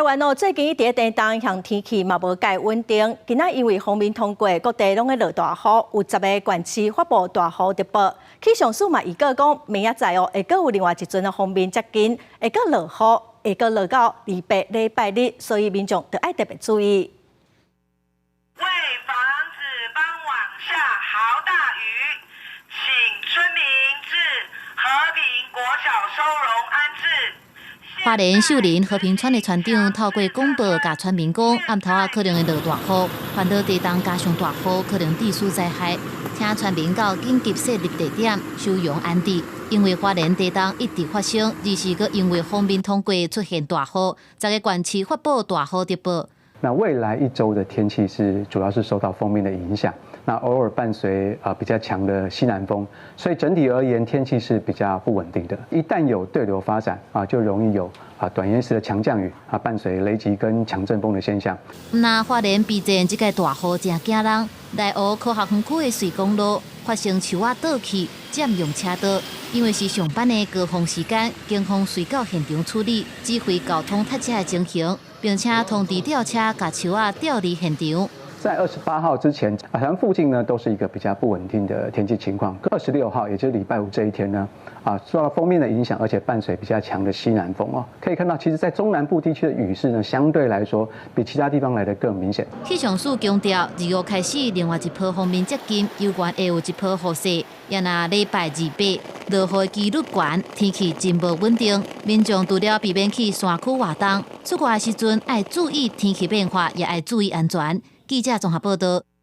湾最近伫电东向天气嘛无介稳定，今仔因为锋面通过，各地拢在落大雨，有10个县市发布大雨特报。气象署嘛预告讲，明仔载会阁有另外一阵的锋面接近，会阁落雨，会阁落到礼拜日，所以民众要爱特别注意。为防止傍晚下豪大雨，请村民至和平国小收容安置。 花莲秀林和平村的村长透过广播甲村民讲，暗头可能会落大雨，烦恼地动加上大雨，可能致死灾害，请村民到紧急设立地点收容安置。因为花莲地动一直发生，而是阁因为锋面通过出现大雨，10个县市发布大雨特报。那未来1周的天气主要是受到锋面的影响，那偶尔伴随比较强的西南风，所以整体而言天气是比较不稳定的。一旦有对流发展就容易有短延时的强降雨伴随雷击跟强阵风的现象。那花莲避前这个大雨真惊人，内湖科学园区的水公路发生树仔倒去，占用车道。因为是上班的高峰时间，警方随到现场处理，指挥交通塞车的情形，并且通知吊车把树仔调离现场。在28号之前，台湾附近呢都是一个比较不稳定的天气情况。26号，也就是礼拜五这一天呢，受到锋面的影响，而且伴随比较强的西南风可以看到，其实在中南部地区的雨势呢，相对来说比其他地方来得更明显。气象署强调，2号开始另外一波锋面接近，有关会有一波雨势，也那礼拜28落雨几率悬，天气真无稳定。民众除了避免去山区活动，出外的时阵要注意天气变化，也要注意安全。记者综合报道。